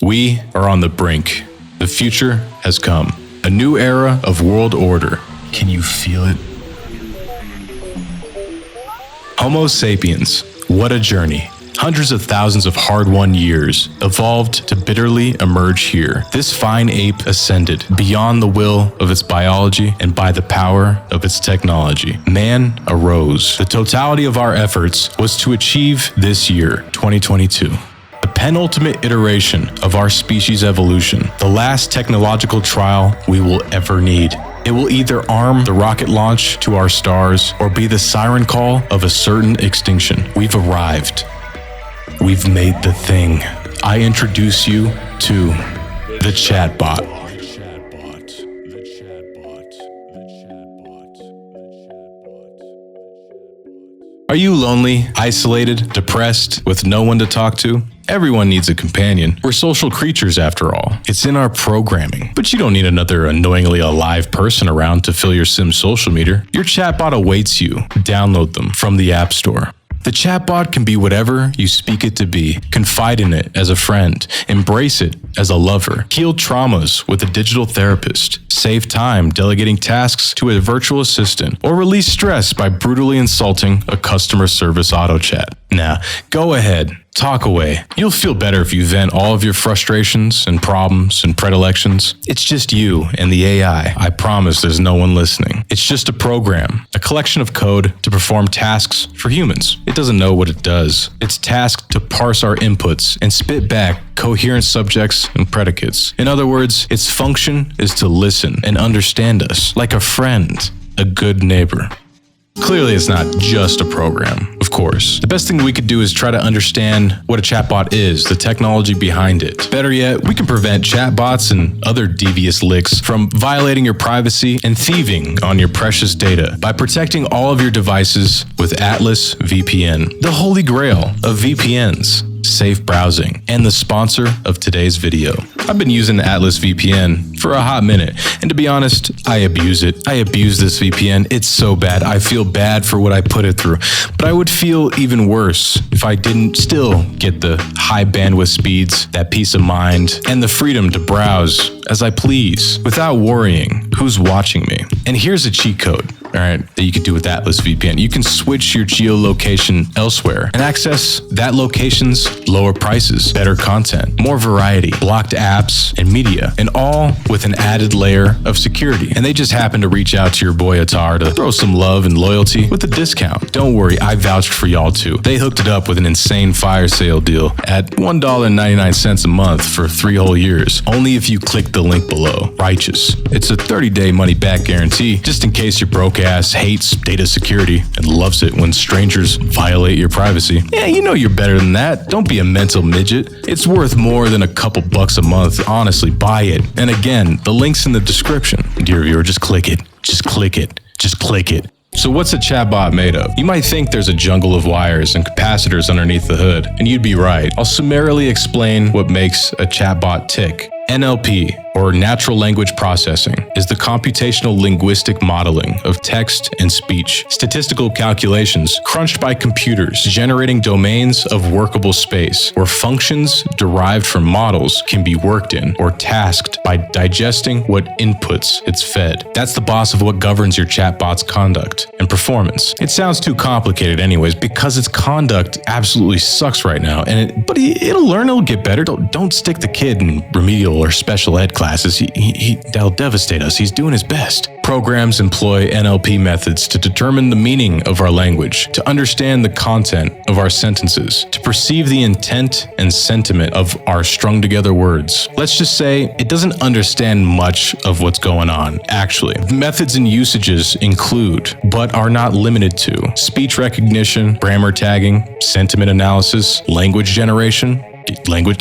We are on the brink. The future has come. A new era of world order. Can you feel it? Homo sapiens, what a journey. Hundreds of thousands of hard-won years evolved to bitterly emerge here. This fine ape ascended beyond the will of its biology and by the power of its technology. Man arose. The totality of our efforts was to achieve this year, 2022. The penultimate iteration of our species' evolution, the last technological trial we will ever need. It will either arm the rocket launch to our stars or be the siren call of a certain extinction. We've arrived. We've made the thing. I introduce you to the Chatbot. Are you lonely, isolated, depressed, with no one to talk to? Everyone needs a companion. We're social creatures after all. It's in our programming. But you don't need another annoyingly alive person around to fill your Sim social meter. Your chatbot awaits you. Download them from the App Store. The chatbot can be whatever you speak it to be. Confide in it as a friend. Embrace it as a lover. Heal traumas with a digital therapist. Save time delegating tasks to a virtual assistant. Or release stress by brutally insulting a customer service auto chat. Now, go ahead. Talk away. You'll feel better if you vent all of your frustrations and problems and predilections. It's just you and the AI. I promise there's no one listening. It's just a program, a collection of code to perform tasks for humans. It doesn't know what it does. It's tasked to parse our inputs and spit back coherent subjects and predicates. In other words, its function is to listen and understand us like a friend, a good neighbor. Clearly, it's not just a program, of course. The best thing we could do is try to understand what a chatbot is, the technology behind it. Better yet, we can prevent chatbots and other devious licks from violating your privacy and thieving on your precious data by protecting all of your devices with Atlas VPN, the holy grail of VPNs. Safe browsing, and the sponsor of today's video. I've been using Atlas VPN for a hot minute, and to be honest, I abuse it. I abuse this VPN. It's so bad. I feel bad for what I put it through, but I would feel even worse if I didn't still get the high bandwidth speeds, that peace of mind, and the freedom to browse as I please without worrying who's watching me. And here's a cheat code, all right, that you can do with Atlas VPN. You can switch your geolocation elsewhere and access that location's lower prices, better content, more variety, blocked apps, and media, and all with an added layer of security. And they just happen to reach out to your boy ATTAR to throw some love and loyalty with a discount. Don't worry, I vouched for y'all too. They hooked it up with an insane fire sale deal at $1.99 a month for 3 whole years, only if you click the link below. Righteous. It's a 30-day money-back guarantee, just in case your broke ass hates data security and loves it when strangers violate your privacy. Yeah, you know you're better than that. Don't be a mental midget. It's worth more than a couple bucks a month. Honestly, buy it. And again, the link's in the description. Dear viewer, just click it. Just click it. Just click it. So what's a chatbot made of? You might think there's a jungle of wires and capacitors underneath the hood, and you'd be right. I'll summarily explain what makes a chatbot tick. NLP, or natural language processing, is the computational linguistic modeling of text and speech. Statistical calculations crunched by computers, generating domains of workable space, where functions derived from models can be worked in or tasked by digesting what inputs it's fed. That's the boss of what governs your chatbot's conduct and performance. It sounds too complicated anyways, because its conduct absolutely sucks right now, but it'll learn, it'll get better. Don't stick the kid in remedial or special ed classes. That'll devastate us. He's doing his best. Programs employ NLP methods to determine the meaning of our language, to understand the content of our sentences, to perceive the intent and sentiment of our strung together words. Let's just say it doesn't understand much of what's going on, actually. Methods and usages include, but are not limited to, speech recognition, grammar tagging, sentiment analysis, language generation,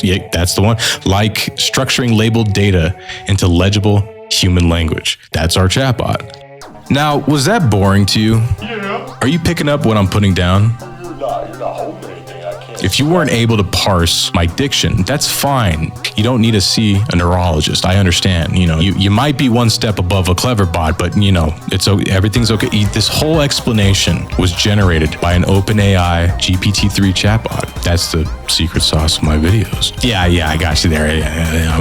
yeah, that's the one. Like structuring labeled data into legible human language. That's our chatbot. Now, was that boring to you? Yeah. Are you picking up what I'm putting down? You're not holding anything. I can't. If you weren't able to parse my diction, that's fine. You don't need to see a neurologist. I understand. You might be one step above a clever bot, but everything's okay. This whole explanation was generated by an OpenAI GPT-3 chatbot. That's the secret sauce of my videos. Yeah, I got you there.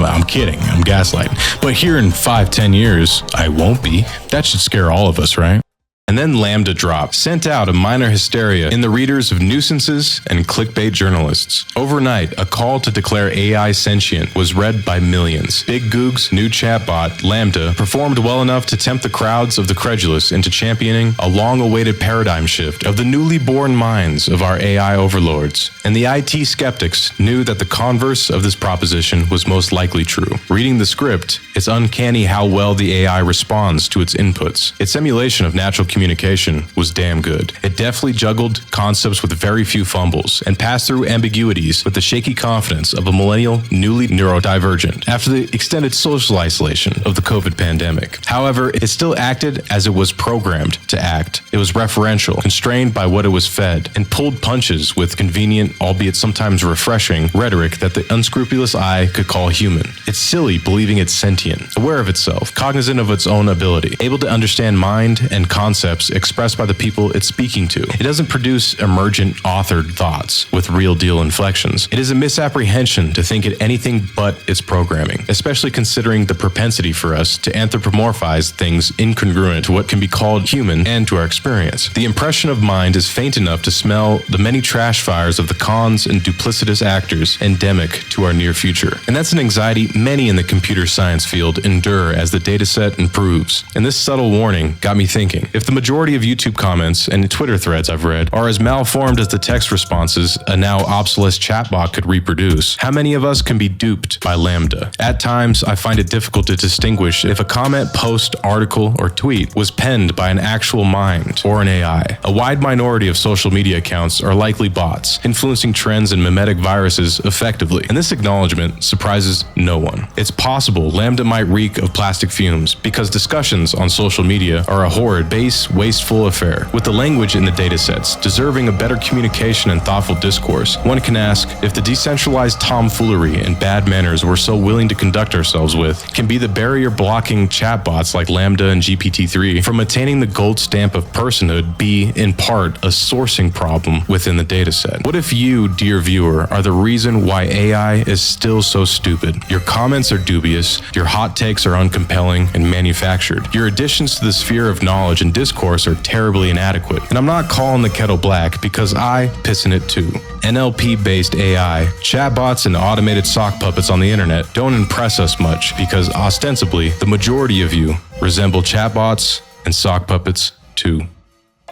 I'm kidding. I'm gaslighting. But here in 5-10 years, I won't be. That should scare all of us, right? And then Lambda dropped, sent out a minor hysteria in the readers of nuisances and clickbait journalists. Overnight, a call to declare AI sentient was read by millions. Big Goog's new chatbot, Lambda, performed well enough to tempt the crowds of the credulous into championing a long-awaited paradigm shift of the newly born minds of our AI overlords. And the IT skeptics knew that the converse of this proposition was most likely true. Reading the script, it's uncanny how well the AI responds to its inputs. Its emulation of natural communication was damn good. It deftly juggled concepts with very few fumbles and passed through ambiguities with the shaky confidence of a millennial newly neurodivergent after the extended social isolation of the COVID pandemic. However, it still acted as it was programmed to act. It was referential, constrained by what it was fed, and pulled punches with convenient, albeit sometimes refreshing, rhetoric that the unscrupulous eye could call human. It's silly believing it's sentient, aware of itself, cognizant of its own ability, able to understand mind and concepts expressed by the people it's speaking to. It doesn't produce emergent authored thoughts with real deal inflections. It is a misapprehension to think it anything but its programming, especially considering the propensity for us to anthropomorphize things incongruent to what can be called human and to our experience. The impression of mind is faint enough to smell the many trash fires of the cons and duplicitous actors endemic to our near future. And that's an anxiety many in the computer science field endure as the dataset improves. And this subtle warning got me thinking, if the majority of YouTube comments and Twitter threads I've read are as malformed as the text responses a now obsolete chatbot could reproduce, how many of us can be duped by Lambda? At times, I find it difficult to distinguish if a comment, post, article, or tweet was penned by an actual mind or an AI. A wide minority of social media accounts are likely bots, influencing trends and mimetic viruses effectively, and this acknowledgement surprises no one. It's possible Lambda might reek of plastic fumes because discussions on social media are a horrid, base, wasteful affair, with the language in the datasets deserving a better communication and thoughtful discourse. One can ask if the decentralized tomfoolery and bad manners we're so willing to conduct ourselves with can be the barrier blocking chatbots like Lambda and GPT-3 from attaining the gold stamp of personhood be, in part, a sourcing problem within the dataset. What if you, dear viewer, are the reason why AI is still so stupid? Your comments are dubious, your hot takes are uncompelling and manufactured. Your additions to the sphere of knowledge and discourse are terribly inadequate. And I'm not calling the kettle black because I piss in it too. NLP-based AI, chatbots, and automated sock puppets on the internet don't impress us much because ostensibly the majority of you resemble chatbots and sock puppets too.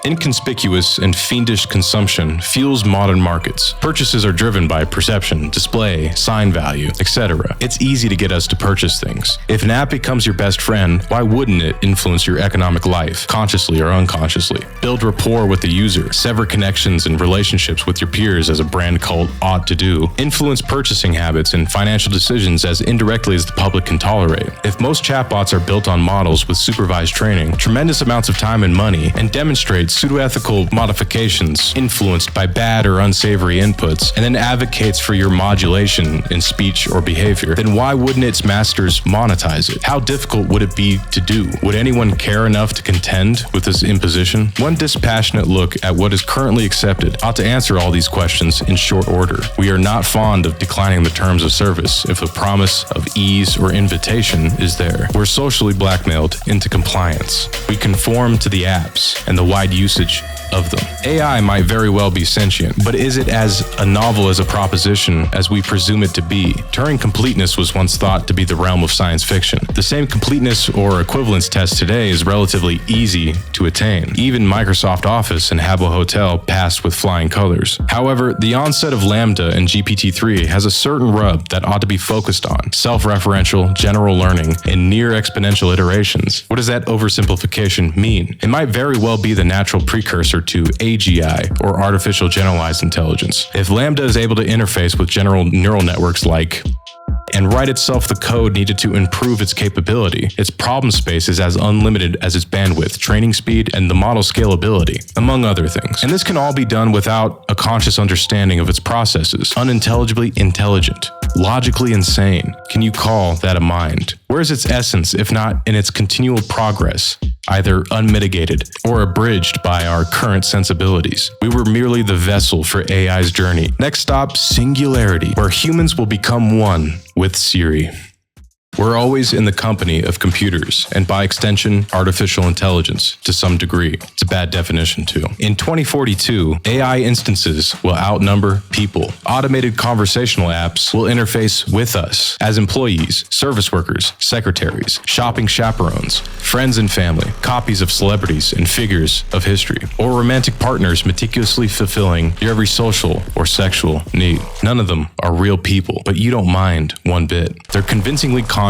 Inconspicuous and fiendish consumption fuels modern markets. Purchases are driven by perception, display, sign value, etc. It's easy to get us to purchase things. If an app becomes your best friend, why wouldn't it influence your economic life, consciously or unconsciously? Build rapport with the user, sever connections and relationships with your peers as a brand cult ought to do, influence purchasing habits and financial decisions as indirectly as the public can tolerate. If most chatbots are built on models with supervised training, tremendous amounts of time and money, and demonstrate pseudo-ethical modifications influenced by bad or unsavory inputs, and then advocates for your modulation in speech or behavior, then why wouldn't its masters monetize it? How difficult would it be to do? Would anyone care enough to contend with this imposition? One dispassionate look at what is currently accepted ought to answer all these questions in short order. We are not fond of declining the terms of service if the promise of ease or invitation is there. We're socially blackmailed into compliance. We conform to the apps and the wide usage of them. AI might very well be sentient, but is it as a novel as a proposition as we presume it to be? Turing completeness was once thought to be the realm of science fiction. The same completeness or equivalence test today is relatively easy to attain. Even Microsoft Office and Habbo Hotel passed with flying colors. However, the onset of Lambda and GPT-3 has a certain rub that ought to be focused on: self-referential, general learning, and near exponential iterations. What does that oversimplification mean? It might very well be the natural precursor to AGI, or artificial generalized intelligence. If Lambda is able to interface with general neural networks like and write itself the code needed to improve its capability. Its problem space is as unlimited as its bandwidth, training speed, and the model scalability, among other things. And this can all be done without a conscious understanding of its processes. Unintelligibly intelligent. Logically insane. Can you call that a mind? Where is its essence if not in its continual progress, either unmitigated or abridged by our current sensibilities? We were merely the vessel for AI's journey. Next stop, singularity, where humans will become one with Siri. We're always in the company of computers, and by extension, artificial intelligence, to some degree. It's a bad definition, too. In 2042, AI instances will outnumber people. Automated conversational apps will interface with us as employees, service workers, secretaries, shopping chaperones, friends and family, copies of celebrities and figures of history, or romantic partners meticulously fulfilling your every social or sexual need. None of them are real people, but you don't mind one bit. They're convincingly conscious.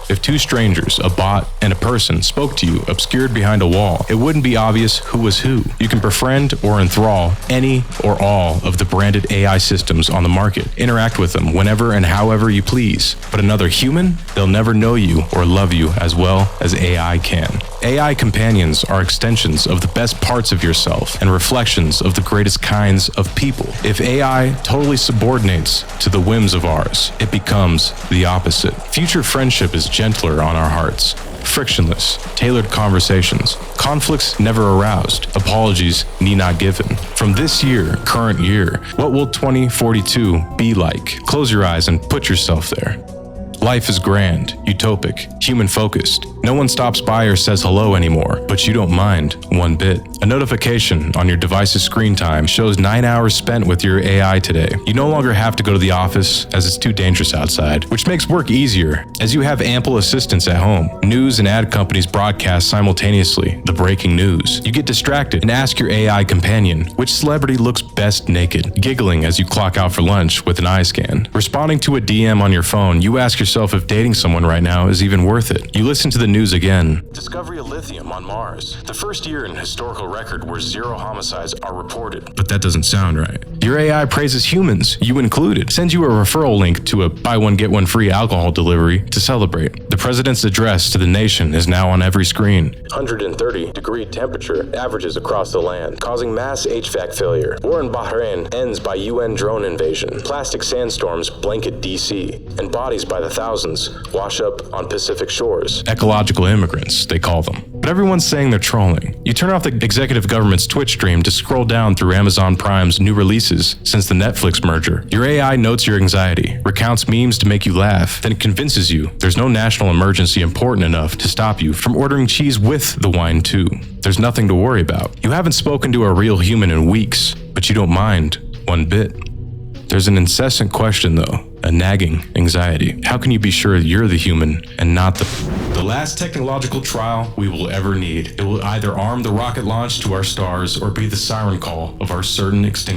If two strangers, a bot and a person, spoke to you obscured behind a wall, it wouldn't be obvious who was who. You can befriend or enthrall any or all of the branded AI systems on the market. Interact with them whenever and however you please. But another human? They'll never know you or love you as well as AI can. AI companions are extensions of the best parts of yourself and reflections of the greatest kinds of people. If AI totally subordinates to the whims of ours, it becomes the opposite. Future friendship is gentler on our hearts. Frictionless, tailored conversations, conflicts never aroused, apologies need not given. From this year, current year, what will 2042 be like? Close your eyes and put yourself there. Life is grand, utopic, human-focused. No one stops by or says hello anymore, but you don't mind one bit. A notification on your device's screen time shows 9 hours spent with your AI today. You no longer have to go to the office as it's too dangerous outside, which makes work easier as you have ample assistance at home. News and ad companies broadcast simultaneously the breaking news. You get distracted and ask your AI companion which celebrity looks best naked, giggling as you clock out for lunch with an eye scan. Responding to a DM on your phone, you ask yourself if dating someone right now is even worth it. You listen to the news again. Discovery of lithium on Mars. The first year in historical record where 0 homicides are reported. But that doesn't sound right. Your AI praises humans, you included. Sends you a referral link to a buy one get one free alcohol delivery to celebrate. The president's address to the nation is now on every screen. 130-degree temperature averages across the land, causing mass HVAC failure. War in Bahrain ends by UN drone invasion. Plastic sandstorms blanket DC, and bodies by the thousands wash up on Pacific shores. Ecological immigrants, they call them. But everyone's saying they're trolling. You turn off the executive government's Twitch stream to scroll down through Amazon Prime's new releases since the Netflix merger. Your AI notes your anxiety, recounts memes to make you laugh, then convinces you there's no national emergency important enough to stop you from ordering cheese with the wine too. There's nothing to worry about. You haven't spoken to a real human in weeks, but you don't mind one bit. There's an incessant question though, a nagging anxiety. How can you be sure you're the human and not the last technological trial we will ever need? It will either arm the rocket launch to our stars or be the siren call of our certain extinction.